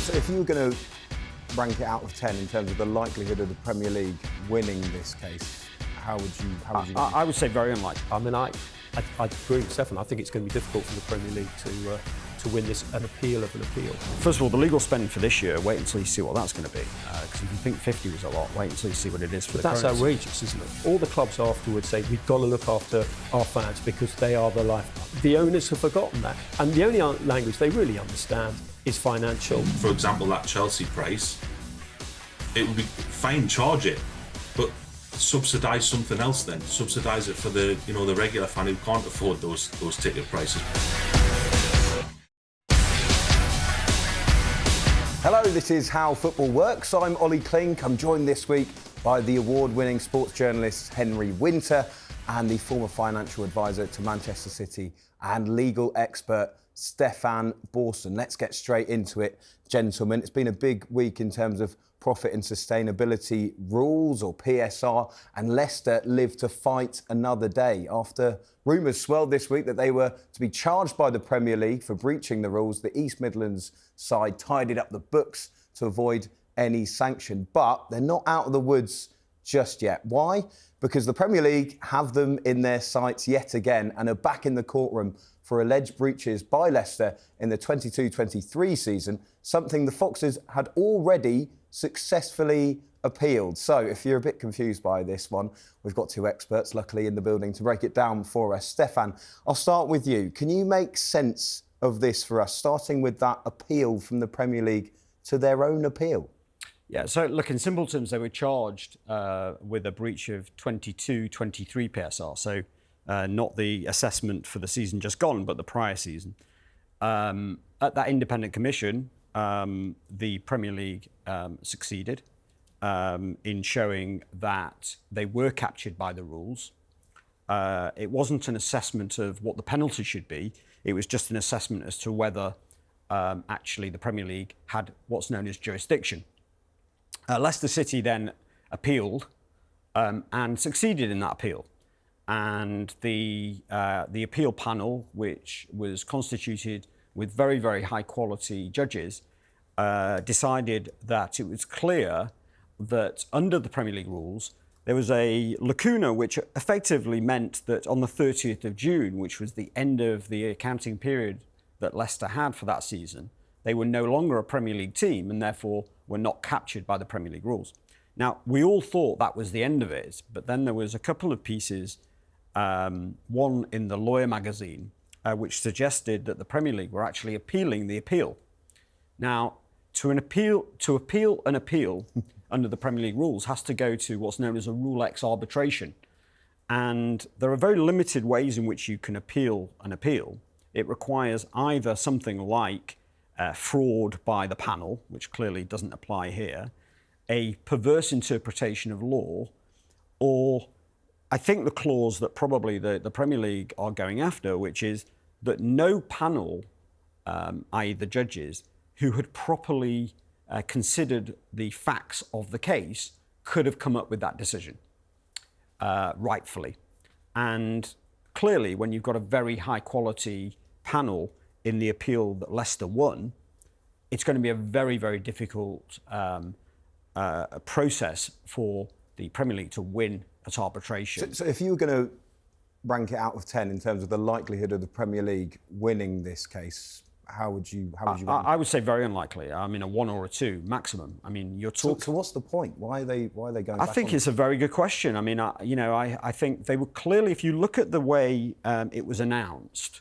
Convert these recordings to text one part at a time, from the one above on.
So if you were going to rank it out of 10 in terms of the likelihood of the Premier League winning this case, how would you? I would say very unlikely. I mean, I agree with Stefan. I think it's going to be difficult for the Premier League to win this, an appeal of an appeal. First of all, the legal spend for this year, wait until you see what that's going to be. Because if you think 50 was a lot, wait until you see what it is for the That's currency. outrageous, isn't it? All the clubs afterwards say, we've got to look after our fans because they are the life. The owners have forgotten that. And the only language they really understand is financial. For example, that Chelsea price, it would be fine, charge it, but subsidise something else then. Subsidise it for the regular fan who can't afford those ticket prices. Hello, this is How Football Works. I'm Olly Clink. I'm joined this week by the award-winning sports journalist Henry Winter and the former financial advisor to Manchester City and legal expert Stefan Borson. Let's get straight into it, gentlemen. It's been a big week in terms of profit and sustainability rules, or PSR, and Leicester live to fight another day. After rumours swelled this week that they were to be charged by the Premier League for breaching the rules, the East Midlands side tidied up the books to avoid any sanction. But they're not out of the woods just yet. Why? Because the Premier League have them in their sights yet again and are back in the courtroom for alleged breaches by Leicester in the 22-23 season, something the Foxes had already successfully appealed. So if you're a bit confused by this one, we've got two experts luckily in the building to break it down for us. Stefan, I'll start with you. Can you make sense of this for us, starting with that appeal from the Premier League to their own appeal? Yeah, so look, in simple terms, they were charged with a breach of 22-23 PSR. So not the assessment for the season just gone, but the prior season. At that independent commission, the Premier League succeeded in showing that they were captured by the rules. It wasn't an assessment of what the penalty should be. It was just an assessment as to whether actually the Premier League had what's known as jurisdiction. Leicester City then appealed and succeeded in that appeal. And the appeal panel, which was constituted with very, very high quality judges, decided that it was clear that under the Premier League rules, there was a lacuna which effectively meant that on the 30th of June, which was the end of the accounting period that Leicester had for that season, they were no longer a Premier League team and therefore were not captured by the Premier League rules. Now, we all thought that was the end of it, but then there was a couple of pieces, one in the Lawyer magazine, which suggested that the Premier League were actually appealing the appeal. Now, to appeal an appeal under the Premier League rules has to go to what's known as a Rule X arbitration. And there are very limited ways in which you can appeal an appeal. It requires either something like fraud by the panel, which clearly doesn't apply here, a perverse interpretation of law, or I think the clause that probably the Premier League are going after, which is that no panel, i.e. the judges, who had properly considered the facts of the case could have come up with that decision rightfully. And clearly, when you've got a very high quality panel in the appeal that Leicester won, it's going to be a very, very difficult process for the Premier League to win at arbitration. So if you were going to rank it out of 10 in terms of the likelihood of the Premier League winning this case, how would you rank it? I would say very unlikely. I mean, a 1 or a 2 maximum. I mean, you're talking. So what's the point? Why are they going? I think it's a very good question. I mean, I think they were clearly, if you look at the way it was announced,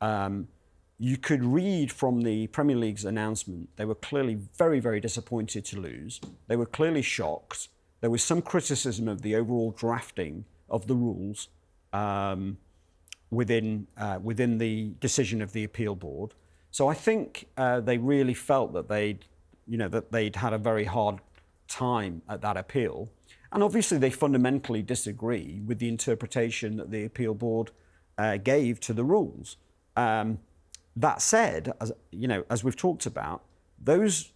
you could read from the Premier League's announcement, they were clearly very, very disappointed to lose. They were clearly shocked. There was some criticism of the overall drafting of the rules within the decision of the appeal board. So I think they really felt that they'd had a very hard time at that appeal. And obviously they fundamentally disagree with the interpretation that the appeal board gave to the rules. That said, as we've talked about, those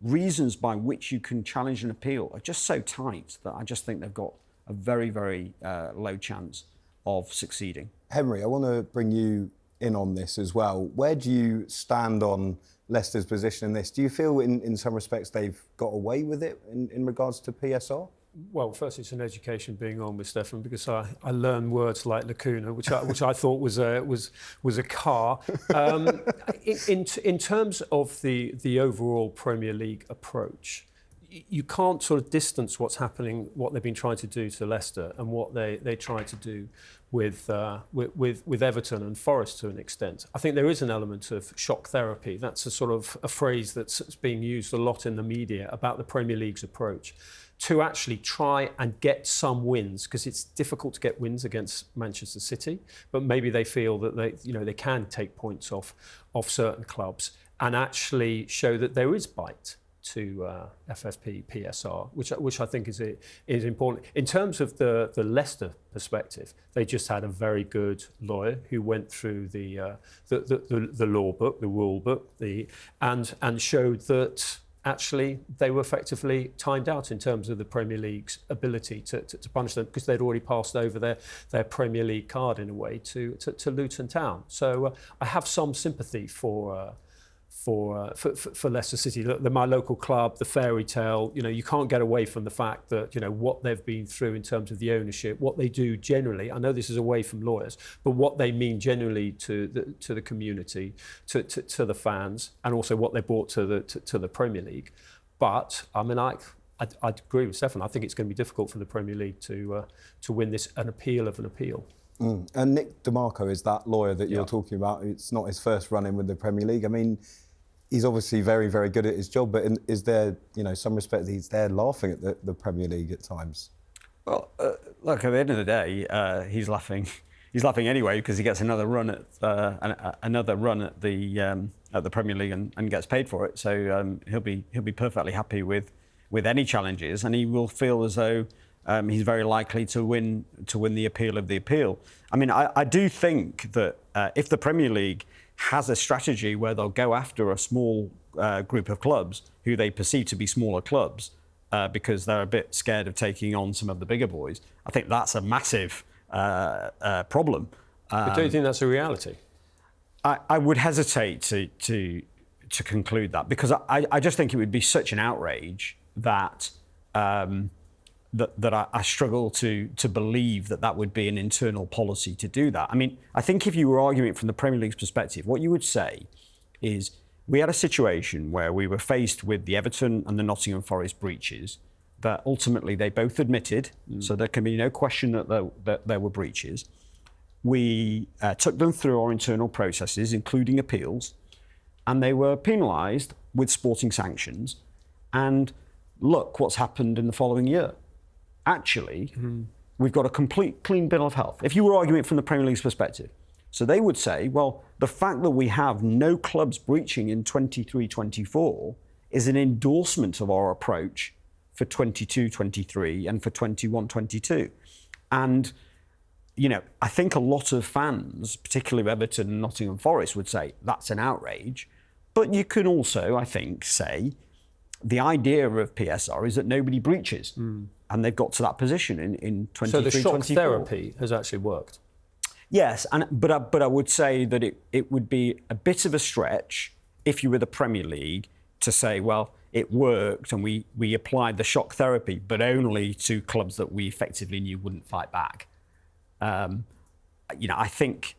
reasons by which you can challenge an appeal are just so tight that I just think they've got a very, very low chance of succeeding. Henry, I want to bring you in on this as well. Where do you stand on Leicester's position in this? Do you feel in some respects they've got away with it in regards to PSR? Well, first it's an education being on with Stefan, because I learned words like lacuna, which I thought was a car. In terms of the overall Premier League approach, you can't sort of distance what's happening, what they've been trying to do to Leicester and what they tried to do with Everton and Forest to an extent. I think there is an element of shock therapy. That's a sort of a phrase that's being used a lot in the media about the Premier League's approach to actually try and get some wins, because it's difficult to get wins against Manchester City, but maybe they feel that they can take points off certain clubs and actually show that there is bite to FFP, PSR, which I think is important. In terms of the Leicester perspective, they just had a very good lawyer who went through the law book, the rule book, and showed that actually they were effectively timed out in terms of the Premier League's ability to punish them, because they'd already passed over their Premier League card in a way to Luton Town. So I have some sympathy for Leicester City. They're my local club, the fairy tale. You can't get away from the fact that what they've been through in terms of the ownership, what they do generally. I know this is away from lawyers, but what they mean generally to the community, to the fans, and also what they brought to the Premier League. But I mean, I'd agree with Stefan. I think it's going to be difficult for the Premier League to win this, an appeal of an appeal. And Nick DeMarco is that lawyer that you're talking about. It's not his first run-in with the Premier League. I mean, he's obviously very, very good at his job, but is there, some respect he's there laughing at the Premier League at times? Well, look, at the end of the day, he's laughing. He's laughing anyway because he gets another run at the Premier League and gets paid for it. So he'll be perfectly happy with any challenges, and he will feel as though he's very likely to win the appeal of the appeal. I mean, I do think that if the Premier League has a strategy where they'll go after a small group of clubs who they perceive to be smaller clubs because they're a bit scared of taking on some of the bigger boys, I think that's a massive problem. But don't you think that's a reality? I would hesitate to conclude that, because I just think it would be such an outrage that I struggle to believe that would be an internal policy to do that. I mean, I think if you were arguing from the Premier League's perspective, what you would say is we had a situation where we were faced with the Everton and the Nottingham Forest breaches that ultimately they both admitted, so there can be no question that there were breaches. We took them through our internal processes, including appeals, and they were penalised with sporting sanctions. And look what's happened in the following year. Actually, we've got a complete clean bill of health. If you were arguing from the Premier League's perspective. So they would say, well, the fact that we have no clubs breaching in 23-24 is an endorsement of our approach for 22-23 and for 21-22. And, I think a lot of fans, particularly Everton and Nottingham Forest, would say that's an outrage. But you can also, I think, say the idea of PSR is that nobody breaches. And they've got to that position in 23-24. So the shock therapy has actually worked? Yes, but I would say that it would be a bit of a stretch if you were the Premier League to say, well, it worked and we applied the shock therapy, but only to clubs that we effectively knew wouldn't fight back. I think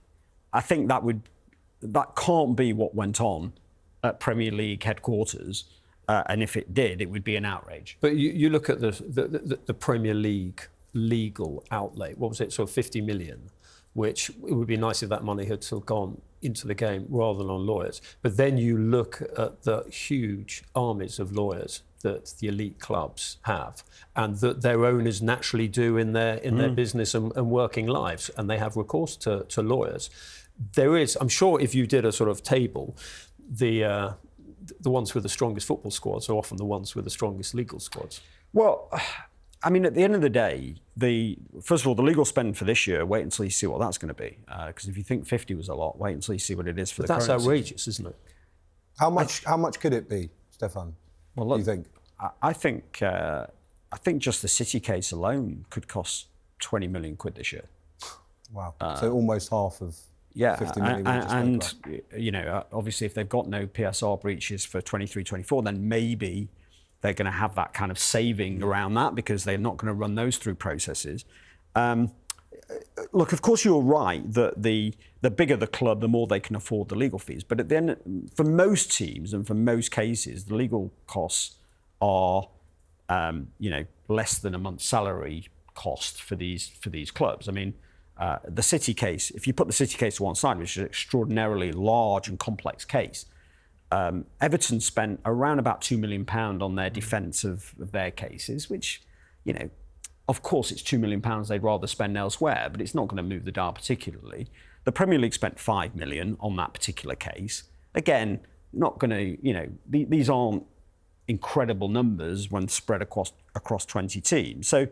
that can't be what went on at Premier League headquarters. And if it did, it would be an outrage. But you look at the Premier League legal outlay. What was it? Sort of 50 million, which it would be nice if that money had sort of gone into the game rather than on lawyers. But then you look at the huge armies of lawyers that the elite clubs have, and that their owners naturally do in their business and working lives, and they have recourse to lawyers. There is, I'm sure, if you did a sort of table, the ones with the strongest football squads are often the ones with the strongest legal squads. Well, I mean, at the end of the day, first of all, the legal spend for this year, wait until you see what that's going to be. Because if you think 50 was a lot, wait until you see what it is for the current. That's outrageous, isn't it? How much could it be, Stefan? Well, look, do you think? I think just the City case alone could cost 20 million quid this year. Wow. So almost half of Yeah, 50 million we just spoke about. you know, obviously, if they've got no PSR breaches for 23-24, then maybe they're going to have that kind of saving around that because they're not going to run those through processes. Look, of course, you're right that the bigger the club, the more they can afford the legal fees. But at the end, for most teams and for most cases, the legal costs are, you know, less than a month's salary cost for these clubs. I mean, the City case, if you put the City case to one side, which is an extraordinarily large and complex case, Everton spent around about £2 million on their defence of their cases, which, you know, of course it's £2 million they'd rather spend elsewhere, but it's not going to move the dial particularly. The Premier League spent £5 million on that particular case. Again, not going to, you know, these aren't incredible numbers when spread across 20 teams. So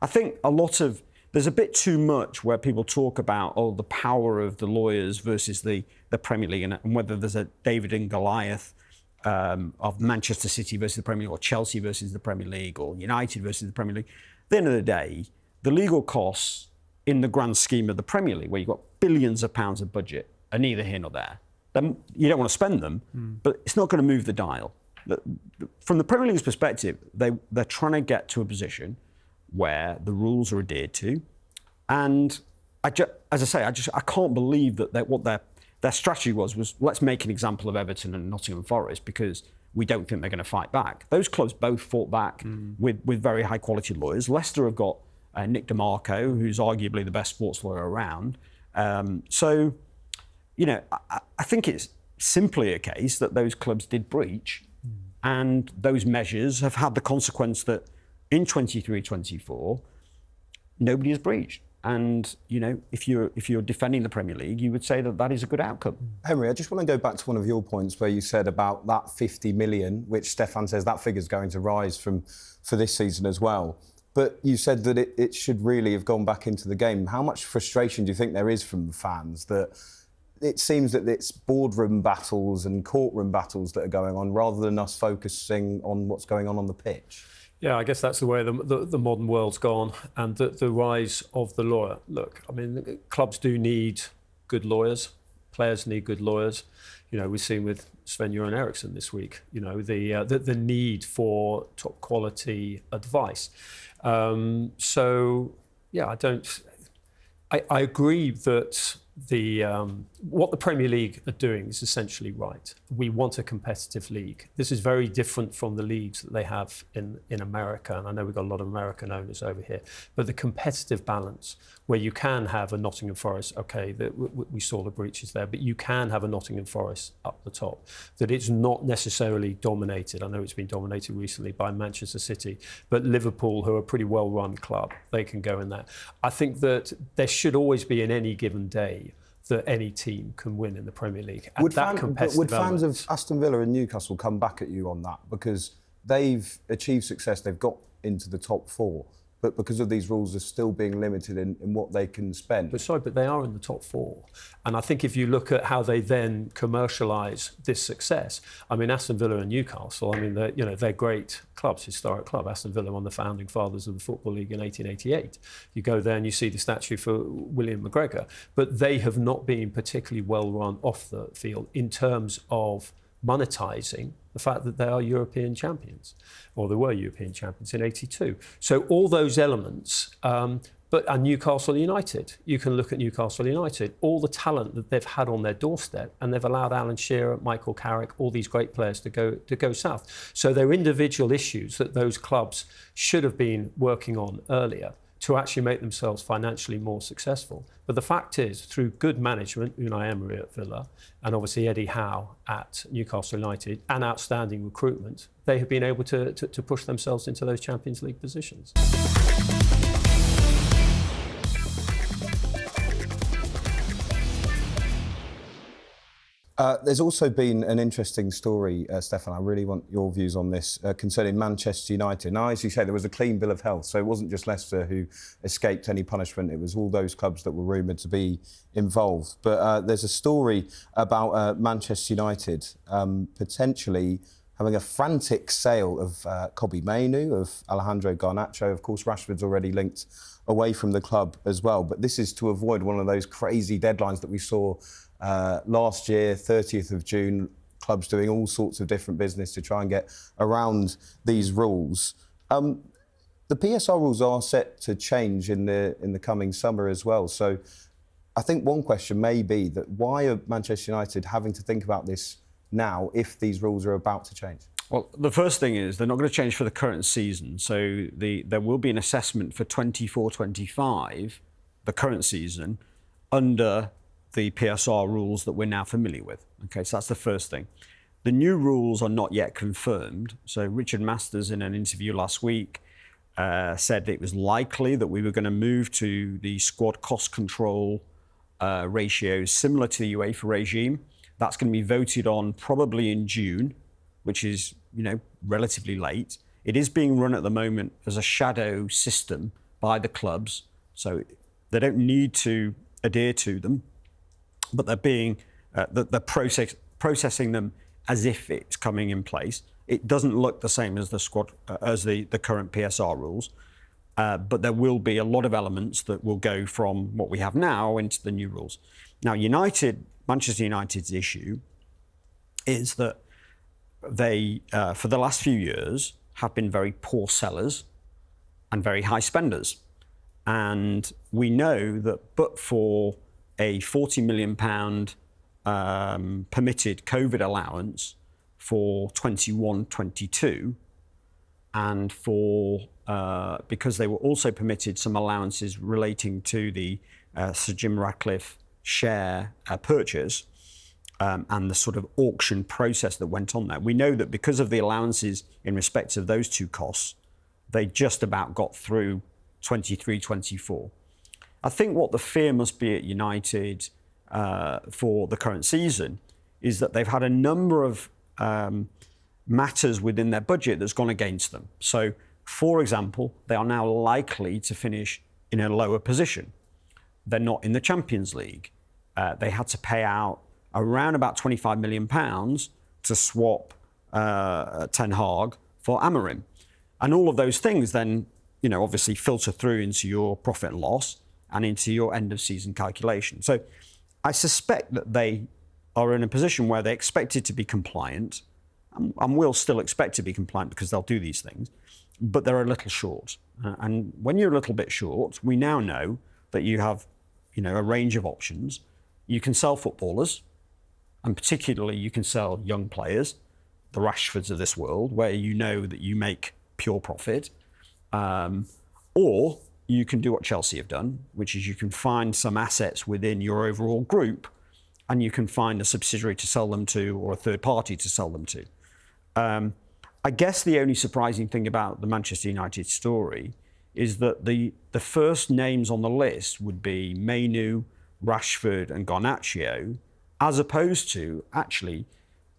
I think there's a bit too much where people talk about, the power of the lawyers versus the Premier League and whether there's a David and Goliath of Manchester City versus the Premier League or Chelsea versus the Premier League or United versus the Premier League. At the end of the day, the legal costs in the grand scheme of the Premier League, where you've got billions of pounds of budget, are neither here nor there. You don't want to spend them, but it's not going to move the dial. From the Premier League's perspective, they're trying to get to a position where the rules are adhered to. And I can't believe that what their strategy was let's make an example of Everton and Nottingham Forest because we don't think they're going to fight back. Those clubs both fought back with very high quality lawyers. Leicester have got Nick DeMarco, who's arguably the best sports lawyer around. So, you know, I think it's simply a case that those clubs did breach and those measures have had the consequence that in 23-24, nobody has breached. And, you know, if you're defending the Premier League, you would say that is a good outcome. Henry, I just want to go back to one of your points where you said about that 50 million, which Stefan says that figure's going to rise for this season as well. But you said that it should really have gone back into the game. How much frustration do you think there is from the fans that it seems that it's boardroom battles and courtroom battles that are going on rather than us focusing on what's going on the pitch? Yeah, I guess that's the way the modern world's gone, and the rise of the lawyer. Look, I mean, clubs do need good lawyers. Players need good lawyers. You know, we've seen with Sven-Göran Eriksson this week, you know, the need for top quality advice. So, yeah, I agree that what the Premier League are doing is essentially right. We want a competitive league. This is very different from the leagues that they have in America, and I know we've got a lot of American owners over here, but the competitive balance where you can have a Nottingham Forest, okay, we saw the breaches there, but you can have a Nottingham Forest up the top, that it's not necessarily dominated. I know it's been dominated recently by Manchester City, but Liverpool, who are a pretty well-run club, they can go in there. I think that there should always be in any given day that any team can win in the Premier League. Would fans of Aston Villa and Newcastle come back at you on that? Because they've achieved success, they've got into the top four, but because of these rules, they're still being limited in what they can spend. But they are in the top four. And I think if you look at how they then commercialise this success, I mean, Aston Villa and Newcastle, I mean, they're great clubs, historic club. Aston Villa, one of the founding fathers of the Football League in 1888. You go there and you see the statue for William McGregor. But they have not been particularly well run off the field in terms of monetising the fact that they are European champions, or they were European champions in '82. So all those elements, and Newcastle United, you can look at Newcastle United, all the talent that they've had on their doorstep, and they've allowed Alan Shearer, Michael Carrick, all these great players to go south. So they're individual issues that those clubs should have been working on earlier to actually make themselves financially more successful. But the fact is, through good management, Unai Emery at Villa, and obviously Eddie Howe at Newcastle United, and outstanding recruitment, they have been able to push themselves into those Champions League positions. There's also been an interesting story, Stefan, I really want your views on this, concerning Manchester United. Now, as you say, there was a clean bill of health, so it wasn't just Leicester who escaped any punishment, it was all those clubs that were rumoured to be involved. But there's a story about Manchester United potentially having a frantic sale of Kobbie Mainoo, of Alejandro Garnacho. Of course, Rashford's already linked away from the club as well. But this is to avoid one of those crazy deadlines that we saw last year, 30th of June, clubs doing all sorts of different business to try and get around these rules. The PSR rules are set to change in the coming summer as well. So I think one question may be that why are Manchester United having to think about this now if these rules are about to change? Well, the first thing is they're not going to change for the current season. So there will be an assessment for 24-25, the current season, under the PSR rules that we're now familiar with. Okay, so that's the first thing. The new rules are not yet confirmed. So Richard Masters, in an interview last week, said it was likely that we were going to move to the squad cost control ratios similar to the UEFA regime. That's going to be voted on probably in June, which is, relatively late. It is being run at the moment as a shadow system by the clubs, so they don't need to adhere to them, but they're processing them as if it's coming in place. It doesn't look the same as the current PSR rules, but there will be a lot of elements that will go from what we have now into the new rules. Now, Manchester United's issue is that they, for the last few years, have been very poor sellers and very high spenders. And we know that but for a £40 million permitted COVID allowance for 21-22, and because they were also permitted some allowances relating to the Sir Jim Ratcliffe share purchase and the sort of auction process that went on there. We know that because of the allowances in respect of those two costs, they just about got through 23-24. I think what the fear must be at United for the current season is that they've had a number of matters within their budget that's gone against them. So, for example, they are now likely to finish in a lower position. They're not in the Champions League. They had to pay out around about £25 million to swap Ten Hag for Amorim. And all of those things then, obviously filter through into your profit and loss and into your end of season calculation. So I suspect that they are in a position where they expected to be compliant and will still expect to be compliant because they'll do these things, but they're a little short. And when you're a little bit short, we now know that you have, a range of options. You can sell footballers, and particularly you can sell young players, the Rashfords of this world, where you know that you make pure profit. Or you can do what Chelsea have done, which is you can find some assets within your overall group and you can find a subsidiary to sell them to or a third party to sell them to. I guess the only surprising thing about the Manchester United story is that the first names on the list would be Mainu, Rashford and Garnacho, as opposed to, actually,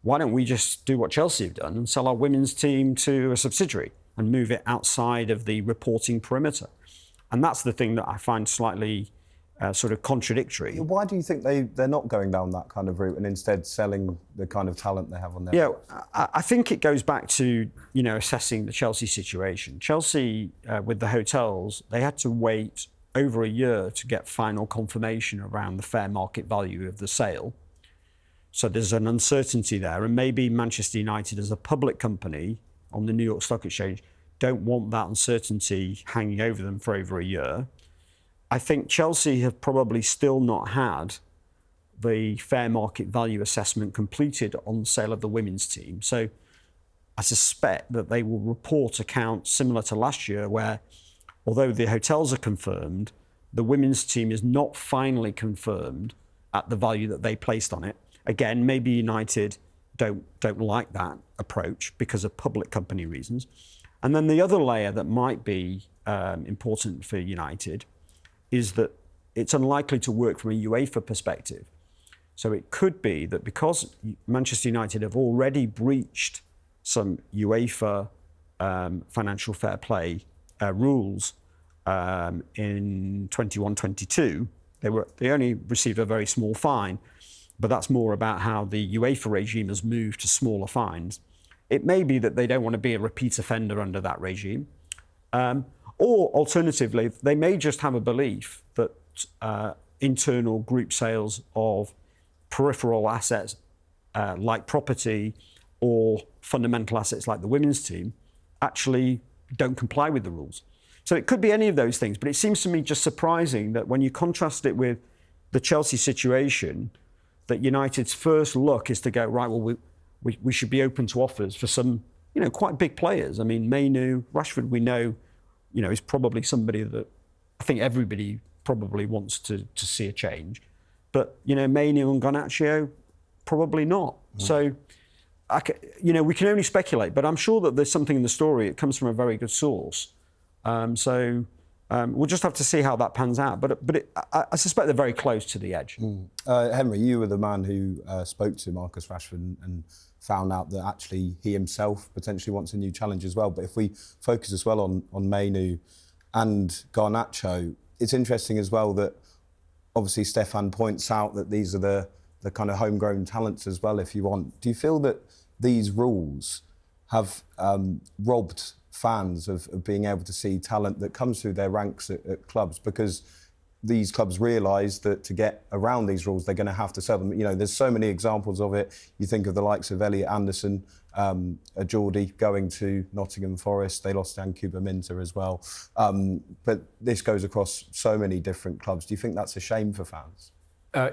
why don't we just do what Chelsea have done and sell our women's team to a subsidiary and move it outside of the reporting perimeter? And that's the thing that I find slightly sort of contradictory. Why do you think they're not going down that kind of route and instead selling the kind of talent they have on their books? I think it goes back to, assessing the Chelsea situation. Chelsea, with the hotels, they had to wait over a year to get final confirmation around the fair market value of the sale. So there's an uncertainty there. And maybe Manchester United, as a public company on the New York Stock Exchange, don't want that uncertainty hanging over them for over a year. I think Chelsea have probably still not had the fair market value assessment completed on the sale of the women's team. So I suspect that they will report accounts similar to last year, where although the hotels are confirmed, the women's team is not finally confirmed at the value that they placed on it. Again, maybe United don't like that approach because of public company reasons. And then the other layer that might be important for United is that it's unlikely to work from a UEFA perspective. So it could be that because Manchester United have already breached some UEFA financial fair play rules in 21-22, they only received a very small fine, but that's more about how the UEFA regime has moved to smaller fines. It may be that they don't want to be a repeat offender under that regime. Or alternatively, they may just have a belief that internal group sales of peripheral assets like property or fundamental assets like the women's team actually don't comply with the rules. So it could be any of those things, but it seems to me just surprising that when you contrast it with the Chelsea situation, that United's first look is to go, right, well, we should be open to offers for some, quite big players. I mean, Mainu, Rashford, we know, is probably somebody that I think everybody probably wants to see a change. But, Mainu and Garnacho, probably not. So, we can only speculate, but I'm sure that there's something in the story. It comes from a very good source. We'll just have to see how that pans out. But I suspect they're very close to the edge. Henry, you were the man who spoke to Marcus Rashford and found out that actually he himself potentially wants a new challenge as well. But if we focus as well on Mainu and Garnacho, it's interesting as well that obviously Stefan points out that these are the kind of homegrown talents as well, if you want. Do you feel that these rules have robbed fans of being able to see talent that comes through their ranks at clubs, because these clubs realise that to get around these rules, they're going to have to sell them? There's so many examples of it. You think of the likes of Elliot Anderson, a Geordie going to Nottingham Forest. They lost Yankuba Minter as well. But this goes across so many different clubs. Do you think that's a shame for fans?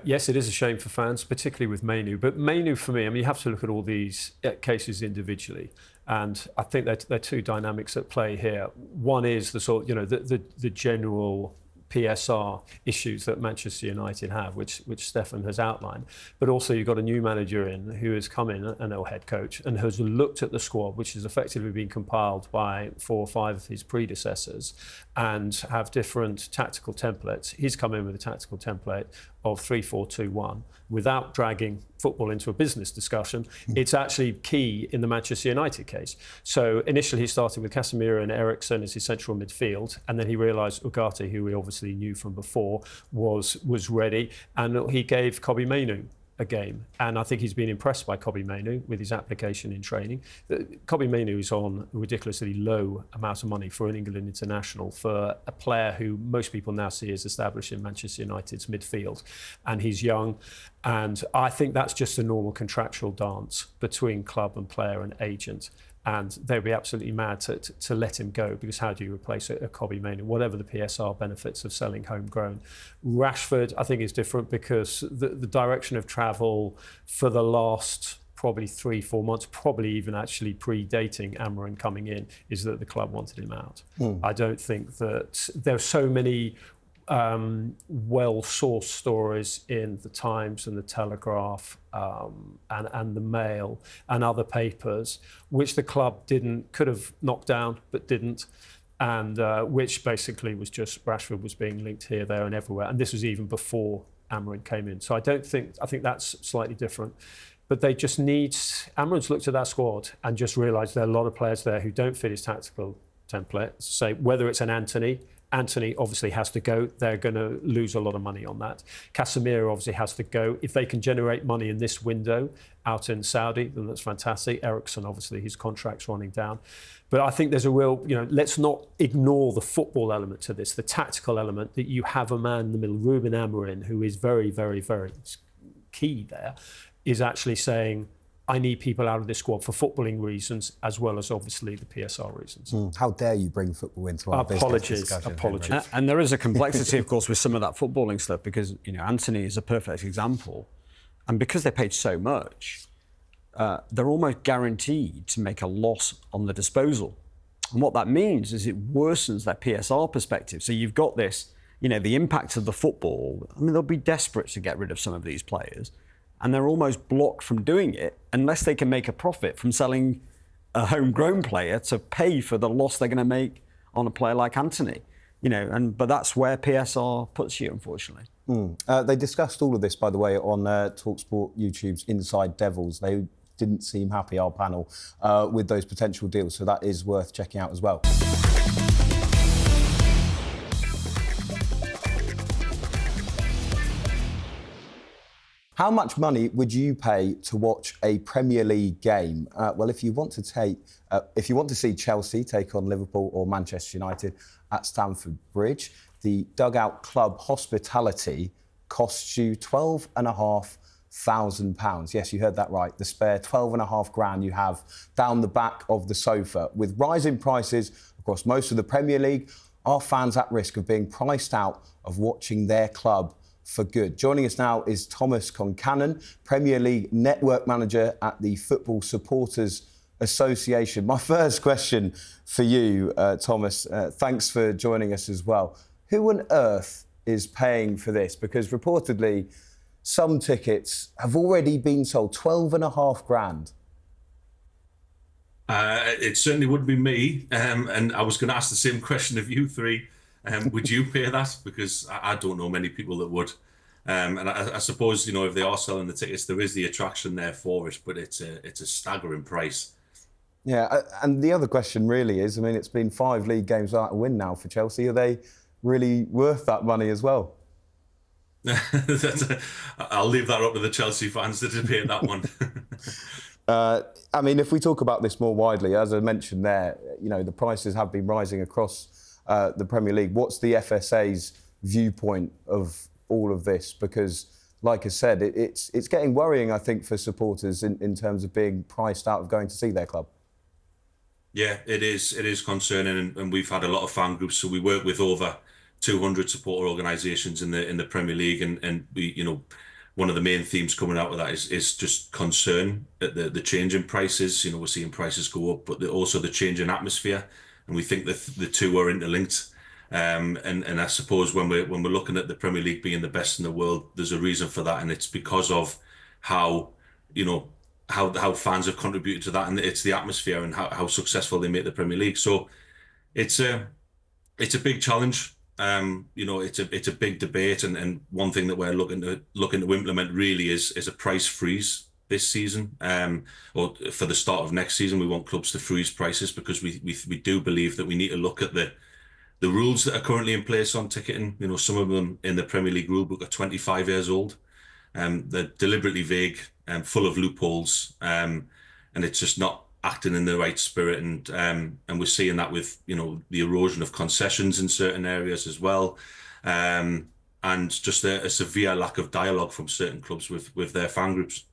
Yes, it is a shame for fans, particularly with Mainu. But Mainu, for me, you have to look at all these cases individually. And I think there are two dynamics at play here. One is the sort, the general PSR issues that Manchester United have, which Stefan has outlined. But also you've got a new manager in who has come in, an old head coach, and has looked at the squad, which has effectively been compiled by 4 or 5 of his predecessors, and have different tactical templates. He's come in with a tactical template of 3-4-2-1 without dragging football into a business discussion. It's actually key in the Manchester United case. So initially he started with Casemiro and Eriksen as his central midfield, and then he realised Ugarte, who we obviously knew from before, was ready, and he gave Kobbie Mainoo a game. And I think he's been impressed by Kobbie Mainoo with his application in training. Kobbie Mainoo is on a ridiculously low amount of money for an England international, for a player who most people now see as established in Manchester United's midfield. And he's young. And I think that's just a normal contractual dance between club and player and agent. And they'd be absolutely mad to let him go, because how do you replace a Kobbie Mainoo, whatever the PSR benefits of selling homegrown? Rashford, I think, is different, because the direction of travel for the last probably 3-4 months, probably even actually predating Amorim coming in, is that the club wanted him out. I don't think that there are so many well-sourced stories in the Times and the Telegraph and the Mail and other papers, which the club could have knocked down but didn't, and which basically was just Rashford was being linked here, there and everywhere. And this was even before Amorim came in. So I think that's slightly different. But they just Amorim's looked at that squad and just realised there are a lot of players there who don't fit his tactical template. Say, whether it's an Anthony obviously has to go. They're going to lose a lot of money on that. Casemiro obviously has to go. If they can generate money in this window out in Saudi, then that's fantastic. Eriksen, obviously, his contract's running down. But I think there's a real, let's not ignore the football element to this, the tactical element, that you have a man in the middle, Ruben Amorim, who is very, very, very key there, is actually saying, I need people out of this squad for footballing reasons, as well as obviously the PSR reasons. How dare you bring football into our business discussion? Apologies. And there is a complexity, of course, with some of that footballing stuff, because Anthony is a perfect example, and because they paid so much, they're almost guaranteed to make a loss on the disposal. And what that means is it worsens their PSR perspective. So you've got this, the impact of the football. I mean, they'll be desperate to get rid of some of these players, and they're almost blocked from doing it unless they can make a profit from selling a homegrown player to pay for the loss they're going to make on a player like Anthony. But that's where PSR puts you, unfortunately. They discussed all of this, by the way, on talkSPORT YouTube's Inside Devils. They didn't seem happy, our panel, with those potential deals, so that is worth checking out as well. How much money would you pay to watch a Premier League game? Well, if you want to see Chelsea take on Liverpool or Manchester United at Stamford Bridge, the Dugout Club hospitality costs you £12,500. Yes, you heard that right. The spare £12,500 you have down the back of the sofa. With rising prices across most of the Premier League, are fans at risk of being priced out of watching their club for good? Joining us now is Thomas Concannon, Premier League Network Manager at the Football Supporters Association. My first question for you, Thomas, thanks for joining us as well. Who on earth is paying for this? Because reportedly, some tickets have already been sold, £12,500. It certainly wouldn't be me. And I was going to ask the same question of you three. Would you pay that? Because I don't know many people that would. And I suppose, if they are selling the tickets, there is the attraction there for it, but it's a staggering price. Yeah, and the other question really is, it's been 5 league games without a win now for Chelsea. Are they really worth that money as well? I'll leave that up to the Chelsea fans to debate that one. If we talk about this more widely, as I mentioned there, the prices have been rising across the Premier League. What's the FSA's viewpoint of all of this? Because, like I said, it's getting worrying, I think, for supporters in terms of being priced out of going to see their club. Yeah, it is concerning, and we've had a lot of fan groups. So we work with over 200 supporter organisations in the Premier League, and we, one of the main themes coming out of that is just concern at the change in prices. We're seeing prices go up, but also the change in atmosphere, and we think that the two are interlinked. And I suppose when we're looking at the Premier League being the best in the world, there's a reason for that, and it's because of how fans have contributed to that, and it's the atmosphere and how successful they make the Premier League. So it's a big challenge. It's a big debate, and one thing that we're looking to implement really is a price freeze this season, or for the start of next season. We want clubs to freeze prices because we do believe that we need to look at the rules that are currently in place on ticketing. Some of them in the Premier League rulebook are 25 years old. They're deliberately vague and full of loopholes, and it's just not acting in the right spirit, and we're seeing that with the erosion of concessions in certain areas as well, and just a severe lack of dialogue from certain clubs with their fan groups.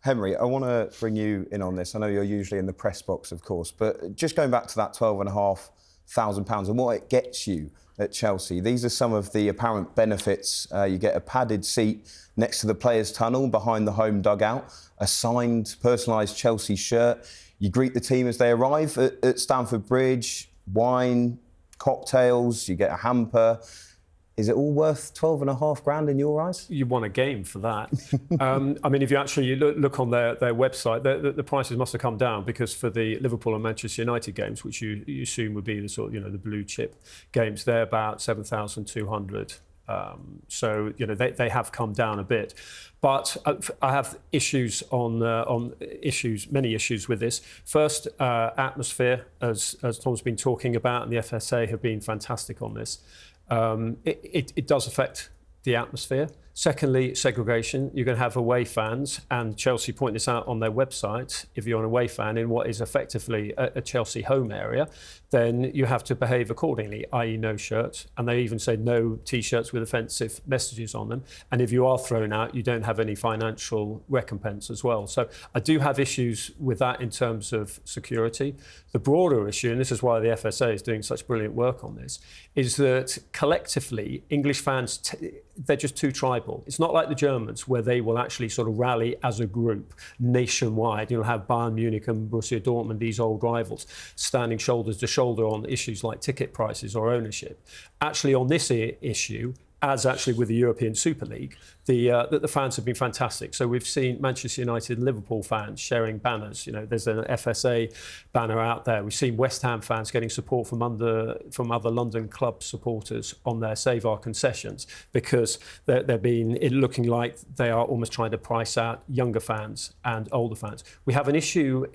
Henry, I want to bring you in on this. I know you're usually in the press box, of course, but just going back to that £12,500 and what it gets you at Chelsea. These are some of the apparent benefits. You get a padded seat next to the players' tunnel behind the home dugout, a signed, personalised Chelsea shirt. You greet the team as they arrive at Stamford Bridge, wine, cocktails, you get a hamper. Is it all worth £12,500 in your eyes? You want a game for that. If you actually look on their website, the prices must have come down, because for the Liverpool and Manchester United games, which you assume would be the sort of, the blue chip games, they're about 7,200. So they have come down a bit, but I have issues many issues with this. First, atmosphere, as Tom's been talking about, and the FSA have been fantastic on this. It does affect the atmosphere. Secondly, segregation. You're going to have away fans, and Chelsea point this out on their website. If you're an away fan in what is effectively a Chelsea home area, then you have to behave accordingly, i.e. no shirts. And they even say no T-shirts with offensive messages on them. And if you are thrown out, you don't have any financial recompense as well. So I do have issues with that in terms of security. The broader issue, and this is why the FSA is doing such brilliant work on this, is that collectively, English fans, they're just too tribal. It's not like the Germans, where they will actually sort of rally as a group nationwide. You'll have Bayern Munich and Borussia Dortmund, these old rivals, standing shoulders to shoulder on issues like ticket prices or ownership. Actually, on this issue, as actually with the European Super League, the fans have been fantastic. So we've seen Manchester United and Liverpool fans sharing banners. There's an FSA banner out there. We've seen West Ham fans getting support from other London club supporters on their Save Our concessions, because they're looking like they are almost trying to price out younger fans and older fans. We have an issue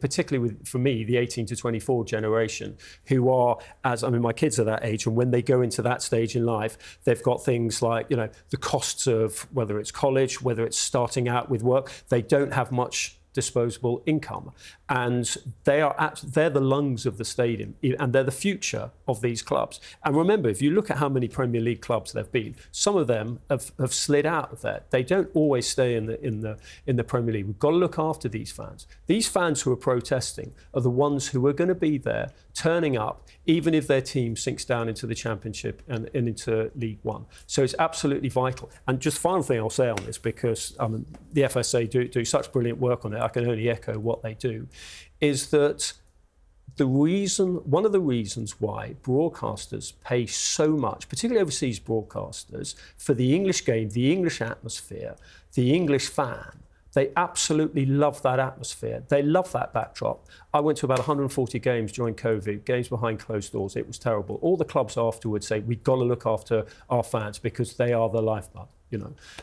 particularly with, for me, the 18 to 24 generation, who are, my kids are that age, and when they go into that stage in life, they've They've got things like, the costs of whether it's college, whether it's starting out with work. They don't have much disposable income, and they're the lungs of the stadium, and they're the future of these clubs. And remember, if you look at how many Premier League clubs there've been, some of them have slid out of that. They don't always stay in the Premier League. We've got to look after these fans. These fans who are protesting are the ones who are going to be there, turning up, even if their team sinks down into the Championship and into League One. So it's absolutely vital. And just final thing I'll say on this, because the FSA do such brilliant work on it, I can only echo what they do, is that one of the reasons why broadcasters pay so much, particularly overseas broadcasters, for the English game, the English atmosphere, the English fan. They absolutely love that atmosphere. They love that backdrop. I went to about 140 games during COVID, games behind closed doors. It was terrible. All the clubs afterwards say, we've got to look after our fans because they are the lifeblood.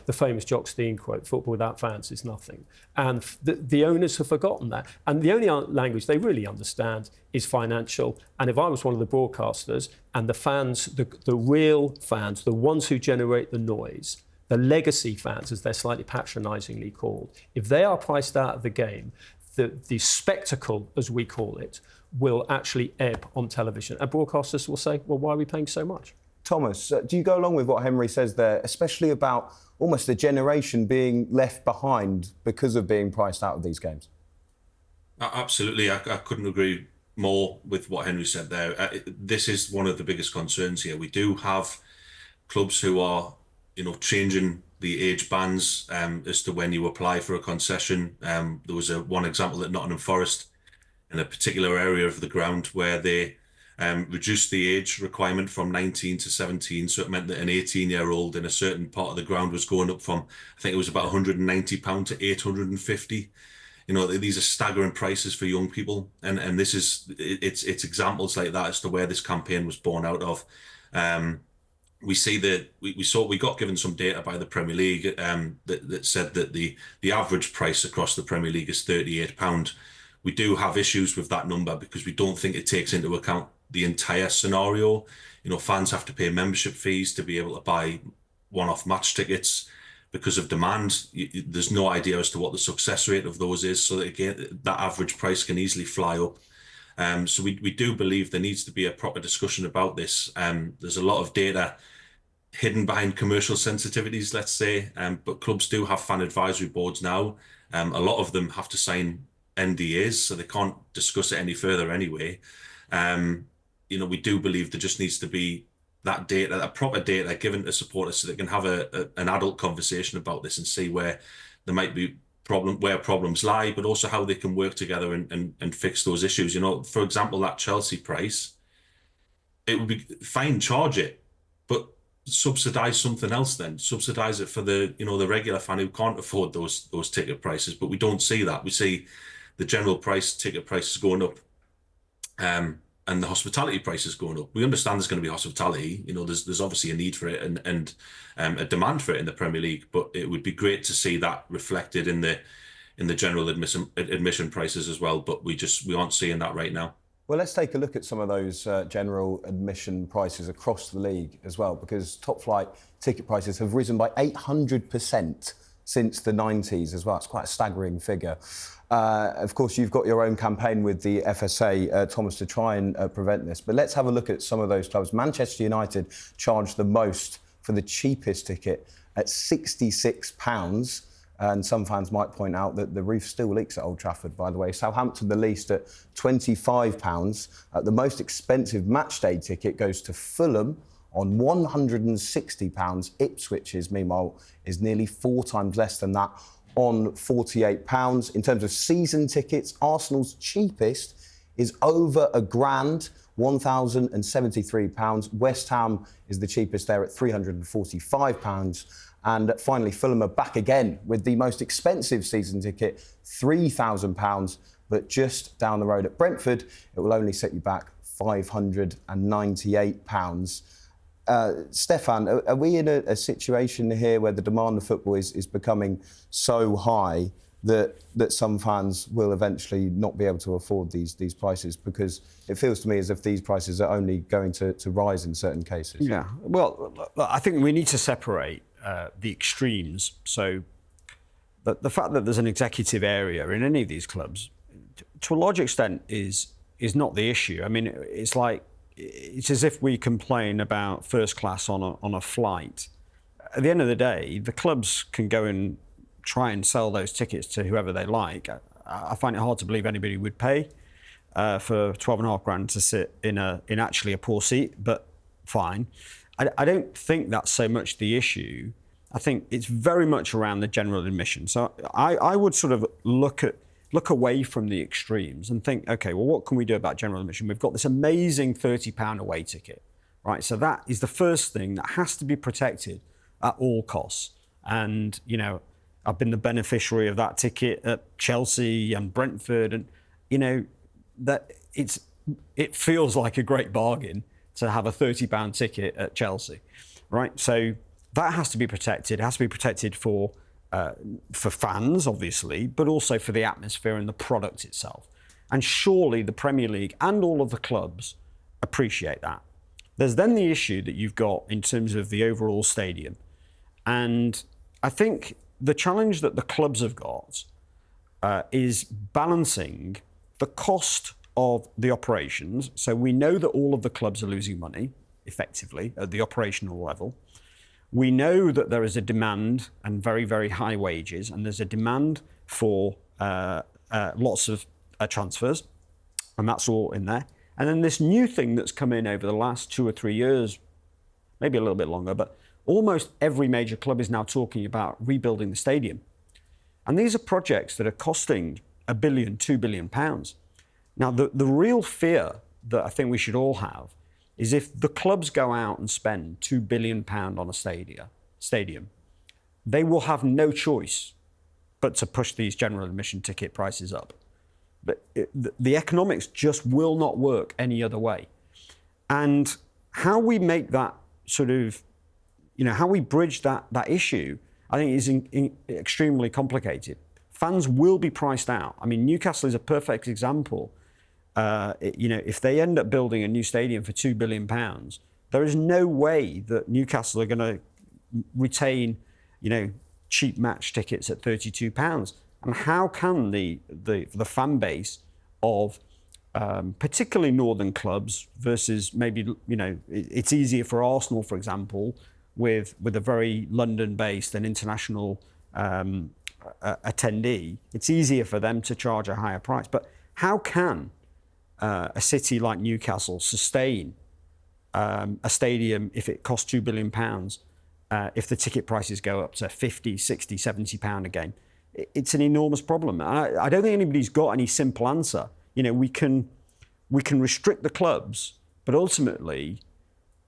The famous Jock Stein quote, football without fans is nothing. And the owners have forgotten that. And the only language they really understand is financial. And if I was one of the broadcasters and the fans, the real fans, the ones who generate the noise, the legacy fans, as they're slightly patronisingly called, if they are priced out of the game, the spectacle, as we call it, will actually ebb on television. And broadcasters will say, well, why are we paying so much? Thomas, do you go along with what Henry says there, especially about almost a generation being left behind because of being priced out of these games? Absolutely. I couldn't agree more with what Henry said there. This is one of the biggest concerns here. We do have clubs who are changing the age bands as to when you apply for a concession. There was one example at Nottingham Forest in a particular area of the ground where they reduced the age requirement from 19 to 17. So it meant that an 18-year-old in a certain part of the ground was going up from, I think it was about £190 to 850. These are staggering prices for young people. And it's examples like that as to where this campaign was born out of. We see that we got given some data by the Premier League that said that the average price across the Premier League is £38. We do have issues with that number because we don't think it takes into account the entire scenario. Fans have to pay membership fees to be able to buy one-off match tickets because of demand. There's no idea as to what the success rate of those is. So that, again, that average price can easily fly up. So we do believe there needs to be a proper discussion about this. There's a lot of data hidden behind commercial sensitivities, let's say, but clubs do have fan advisory boards now. A lot of them have to sign NDAs, so they can't discuss it any further anyway. We do believe there just needs to be that data, that proper data given to supporters so they can have an adult conversation about this and see where there might be where problems lie, but also how they can work together and fix those issues. For example, that Chelsea price, it would be fine, charge it, but subsidise something else then. Subsidise it for the regular fan who can't afford those ticket prices. But we don't see that. We see the general ticket prices going up, and the hospitality prices going up. We understand there's going to be hospitality. There's obviously a need for it and a demand for it in the Premier League. But it would be great to see that reflected in the general admission prices as well. But we aren't seeing that right now. Well, let's take a look at some of those general admission prices across the league as well, because top flight ticket prices have risen by 800% since the 90s as well. It's quite a staggering figure. Of course, you've got your own campaign with the FSA, Thomas, to try and prevent this. But let's have a look at some of those clubs. Manchester United charged the most for the cheapest ticket at £66. And some fans might point out that the roof still leaks at Old Trafford, by the way. Southampton, the least, at £25. The most expensive matchday ticket goes to Fulham on £160. Ipswich's, meanwhile, is nearly 4 times less than that, on £48. In terms of season tickets, Arsenal's cheapest is over £1,000, £1,073. West Ham is the cheapest there at £345. And finally, Fulham are back again with the most expensive season ticket, £3,000. But just down the road at Brentford, it will only set you back £598. Stefan, are we in a situation here where the demand of football is becoming so high that some fans will eventually not be able to afford these prices, because it feels to me as if these prices are only going to rise in certain cases. Yeah, well, I think we need to separate the extremes. So the fact that there's an executive area in any of these clubs, to a large extent, is not the issue. I mean, it's as if we complain about first class on a flight. At the end of the day, the clubs can go and try and sell those tickets to whoever they like. I find it hard to believe anybody would pay for £12.5 to sit in actually a poor seat, but fine. I don't think that's so much the issue. I think it's very much around the general admission. So I would sort of look away from the extremes and think, okay, well, what can we do about general admission? We've got this amazing £30 away ticket, right? So that is the first thing that has to be protected at all costs. And, you know, I've been the beneficiary of that ticket at Chelsea and Brentford, and, you know, that it feels like a great bargain to have a £30 ticket at Chelsea, right? So that has to be protected. It has to be protected for fans, obviously, but also for the atmosphere and the product itself. And surely the Premier League and all of the clubs appreciate that. There's then the issue that you've got in terms of the overall stadium. And I think the challenge that the clubs have got is balancing the cost of the operations. So we know that all of the clubs are losing money, effectively, at the operational level. We know that there is a demand and very, very high wages, and there's a demand for lots of transfers, and that's all in there. And then this new thing that's come in over the last 2 or 3 years, maybe a little bit longer, but almost every major club is now talking about rebuilding the stadium. And these are projects that are costing £1 billion, £2 billion. Now, the real fear that I think we should all have is if the clubs go out and spend £2 billion on a stadium, they will have no choice but to push these general admission ticket prices up. But the economics just will not work any other way. And how we make that sort of, you know, how we bridge that issue, I think is extremely complicated. Fans will be priced out. I mean, Newcastle is a perfect example. You know, if they end up building a new stadium for £2 billion, there is no way that Newcastle are going to retain, you know, cheap match tickets at £32. And how can the fan base of particularly northern clubs versus maybe, you know, it's easier for Arsenal, for example, with a very London-based and international attendee, it's easier for them to charge a higher price. But how can a city like Newcastle sustain a stadium if it costs £2 billion, if the ticket prices go up to £50, £60, £70 a game? It's an enormous problem. I don't think anybody's got any simple answer. You know, we can restrict the clubs, but ultimately,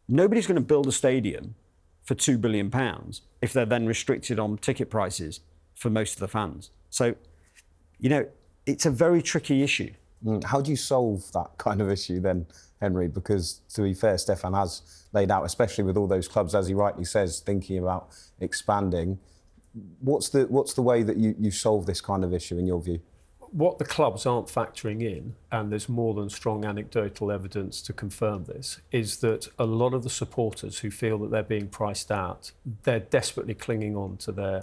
nobody's going to build a stadium for £2 billion if they're then restricted on ticket prices for most of the fans. So, you know, it's a very tricky issue. How do you solve that kind of issue then, Henry? Because, to be fair, Stefan has laid out, especially with all those clubs, as he rightly says, thinking about expanding. What's the way that you solve this kind of issue in your view? What the clubs aren't factoring in, and there's more than strong anecdotal evidence to confirm this, is that a lot of the supporters who feel that they're being priced out, they're desperately clinging on to their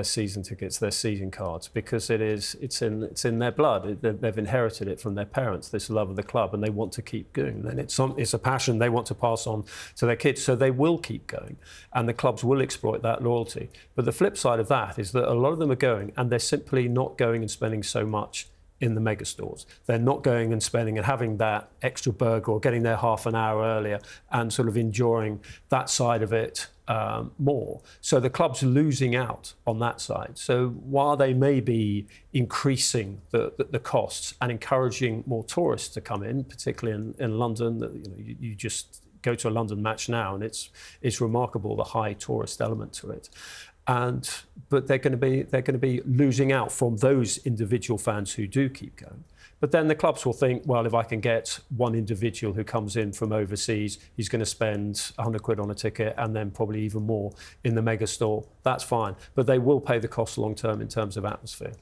season tickets, their season cards, because it's in their blood. They've inherited it from their parents, this love of the club, and they want to keep going. And it's a passion they want to pass on to their kids, so they will keep going, and the clubs will exploit that loyalty. But the flip side of that is that a lot of them are going, and they're simply not going and spending so much in the mega stores. They're not going and spending and having that extra burger or getting there half an hour earlier and sort of enjoying that side of it more. So the club's losing out on that side. So while they may be increasing the costs and encouraging more tourists to come in, particularly in London, you know, you just go to a London match now and it's remarkable, the high tourist element to it. But they're going to be losing out from those individual fans who do keep going. But then the clubs will think, well, if I can get one individual who comes in from overseas, he's going to spend £100 on a ticket and then probably even more in the mega store. That's fine. But they will pay the cost long term in terms of atmosphere.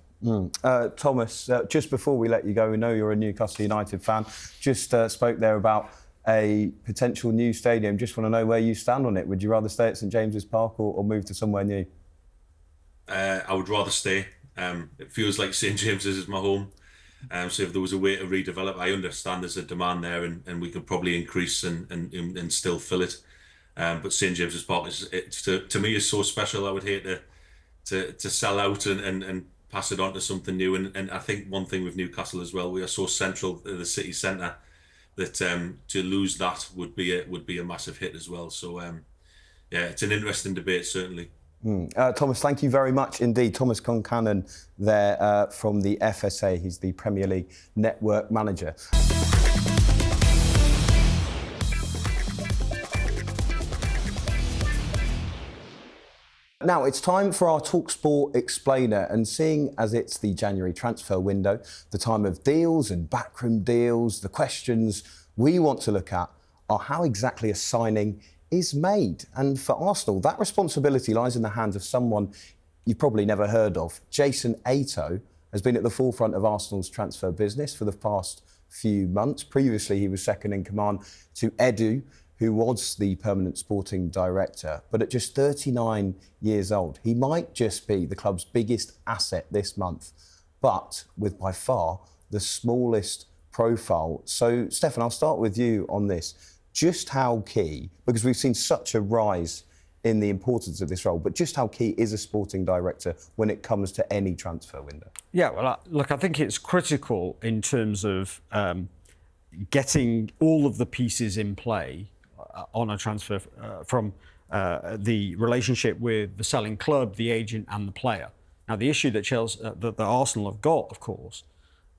Thomas, just before we let you go, we know you're a Newcastle United fan. Just spoke there about a potential new stadium. Just want to know where you stand on it. Would you rather stay at St James's Park or move to somewhere new? I would rather stay. It feels like St James's is my home. So if there was a way to redevelop, I understand there's a demand there, and we could probably increase and still fill it. But St James's Park to me is so special. I would hate to sell out and pass it on to something new. And I think one thing with Newcastle as well, we are so central to the city centre that to lose that would be a massive hit as well. So yeah, it's an interesting debate certainly. Thomas, thank you very much indeed. Thomas Concannon there from the FSA. He's the Premier League Network Manager. Now, it's time for our talkSPORT Explainer, and seeing as it's the January transfer window, the time of deals and backroom deals, the questions we want to look at are how exactly a signing is made. And for Arsenal, that responsibility lies in the hands of someone you've probably never heard of. Jason Ato has been at the forefront of Arsenal's transfer business for the past few months. Previously, he was second in command to Edu, who was the permanent sporting director. But at just 39 years old, he might just be the club's biggest asset this month, but with by far the smallest profile. So, Stefan, I'll start with you on this. Just how key, because we've seen such a rise in the importance of this role, but just how key is a sporting director when it comes to any transfer window? Yeah, well, look, I think it's critical in terms of getting all of the pieces in play on a transfer from the relationship with the selling club, the agent and the player. Now, the issue that that Arsenal have got, of course,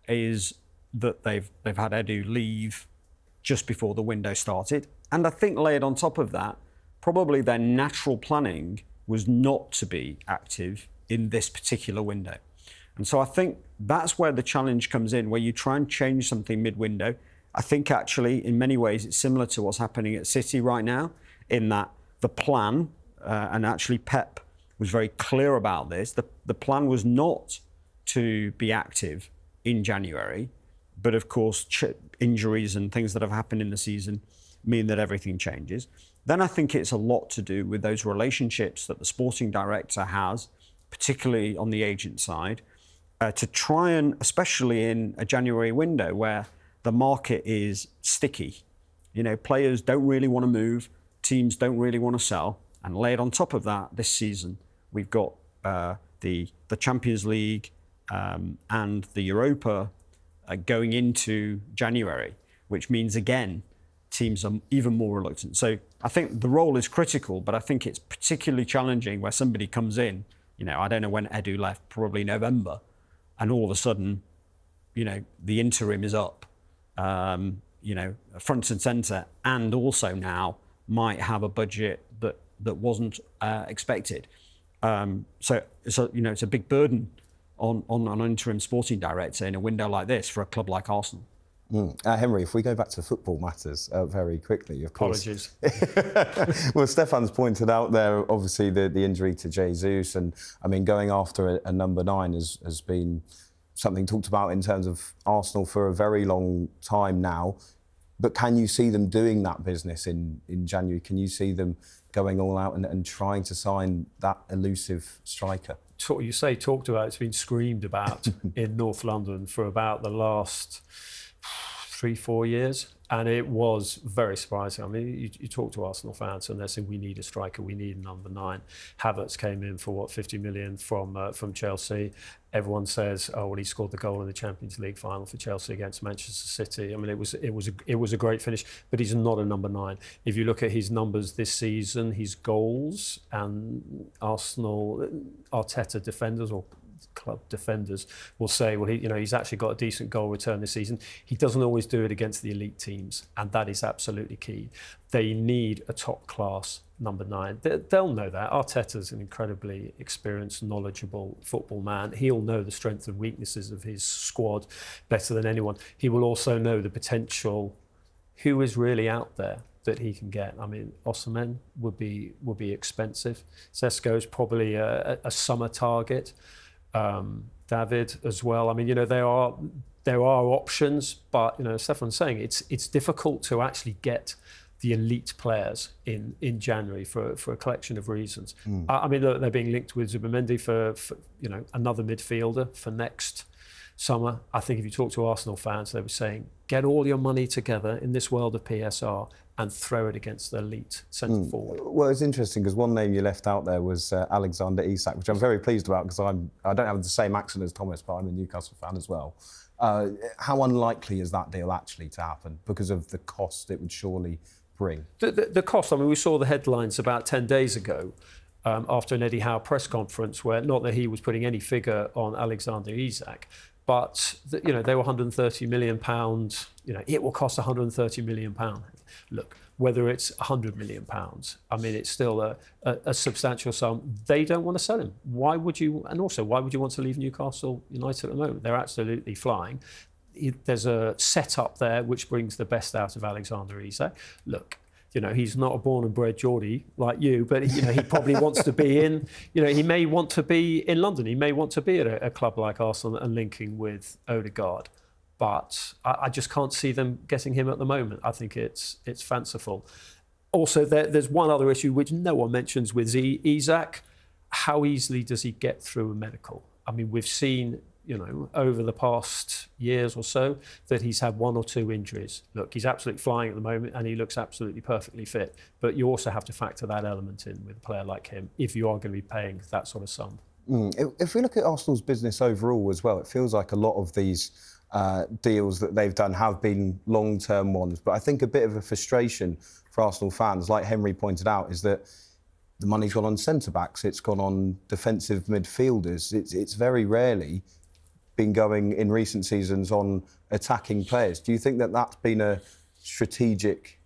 is that they've had Edu leave just before the window started. And I think layered on top of that, probably their natural planning was not to be active in this particular window. And so I think that's where the challenge comes in, where you try and change something mid-window. I think actually, in many ways, it's similar to what's happening at City right now, in that the plan, and actually Pep was very clear about this, the plan was not to be active in January, but of course, injuries and things that have happened in the season mean that everything changes. Then I think it's a lot to do with those relationships that the sporting director has, particularly on the agent side, to try and, especially in a January window where the market is sticky. You know, players don't really want to move, teams don't really want to sell. And laid on top of that, this season, we've got the Champions League and the Europa going into January, which means, again, teams are even more reluctant. So I think the role is critical, but I think it's particularly challenging where somebody comes in, you know, I don't know when Edu left, probably November, and all of a sudden, you know, the interim is up, you know, front and centre, and also now might have a budget that wasn't expected. So you know, it's a big burden on an interim sporting director in a window like this for a club like Arsenal. Henry, if we go back to football matters very quickly, of course. Apologies. Well, Stefan's pointed out there, obviously, the injury to Jesus, and I mean, going after a number 9 has been something talked about in terms of Arsenal for a very long time now. But can you see them doing that business in January? Can you see them going all out and trying to sign that elusive striker? You say talked about, it's been screamed about in North London for about the last 3-4 years, and it was very surprising. I mean, you talk to Arsenal fans and they're saying we need a striker, we need a number 9. Havertz came in for 50 million from Chelsea. Everyone says, oh, well, he scored the goal in the Champions League final for Chelsea against Manchester City. I mean, it was a great finish, but he's not a number 9. If you look at his numbers this season, his goals and Arsenal, Arteta defenders or club defenders will say, well, he's actually got a decent goal return this season. He doesn't always do it against the elite teams, and that is absolutely key. They need a top-class number 9. They'll know that. Arteta's an incredibly experienced, knowledgeable football man. He'll know the strengths and weaknesses of his squad better than anyone. He will also know the potential, who is really out there that he can get. I mean, Osimhen would be expensive. Sesko is probably a summer target. David as well. I mean, there are options, but Stefan's saying it's difficult to actually get the elite players in January for a collection of reasons. I mean, look, they're being linked with Zubimendi for another midfielder for next summer. I think if you talk to Arsenal fans, they were saying, get all your money together in this world of PSR and throw it against the elite centre forward. Well, it's interesting because one name you left out there was Alexander Isak, which I'm very pleased about because I don't have the same accent as Thomas, but I'm a Newcastle fan as well. How unlikely is that deal actually to happen because of the cost it would surely bring? The cost, I mean, we saw the headlines about 10 days ago after an Eddie Howe press conference where, not that he was putting any figure on Alexander Isak, but they were £130 million. It will cost £130 million. Look, whether it's £100 million, I mean, it's still a substantial sum. They don't want to sell him. Why would you? And also, why would you want to leave Newcastle United at the moment? They're absolutely flying. There's a setup there which brings the best out of Alexander Isak. Look, he's not a born and bred Geordie like you, but he probably wants to be in. He may want to be in London. He may want to be at a club like Arsenal and linking with Odegaard. But I just can't see them getting him at the moment. I think it's fanciful. Also, there's one other issue which no one mentions with Isak. How easily does he get through a medical? I mean, we've seen, over the past years or so, that he's had one or two injuries. Look, he's absolutely flying at the moment and he looks absolutely perfectly fit. But you also have to factor that element in with a player like him if you are going to be paying that sort of sum. If we look at Arsenal's business overall as well, it feels like a lot of these deals that they've done have been long-term ones. But I think a bit of a frustration for Arsenal fans, like Henry pointed out, is that the money's gone on centre-backs, it's gone on defensive midfielders. It's very rarely been going in recent seasons on attacking players. Do you think that that's been a strategic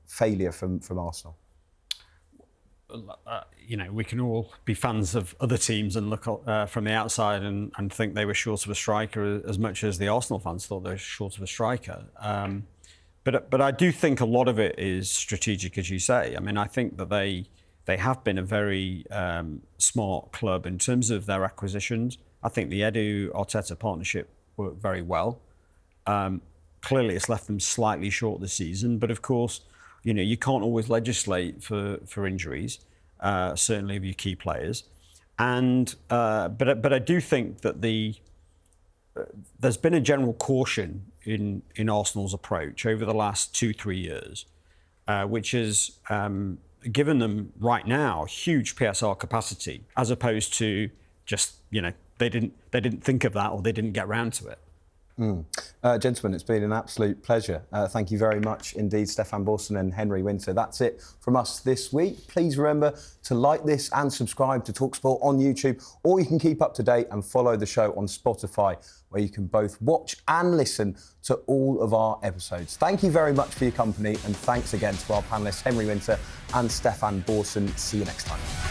failure from Arsenal? We can all be fans of other teams and look from the outside and think they were short of a striker as much as the Arsenal fans thought they were short of a striker. But I do think a lot of it is strategic, as you say. I mean, I think that they have been a very smart club in terms of their acquisitions. I think the Edu-Arteta partnership worked very well. Clearly, it's left them slightly short this season, but of course, you can't always legislate for injuries, certainly of your key players. And but I do think that there's been a general caution in Arsenal's approach over the last 2-3 years, which has given them right now huge PSR capacity, as opposed to just they didn't think of that or they didn't get round to it. Gentlemen, it's been an absolute pleasure. Thank you very much indeed, Stefan Borson and Henry Winter. That's it from us this week. Please remember to like this and subscribe to talkSPORT on YouTube, or you can keep up to date and follow the show on Spotify, where you can both watch and listen to all of our episodes. Thank you very much for your company, and thanks again to our panellists Henry Winter and Stefan Borson. See you next time.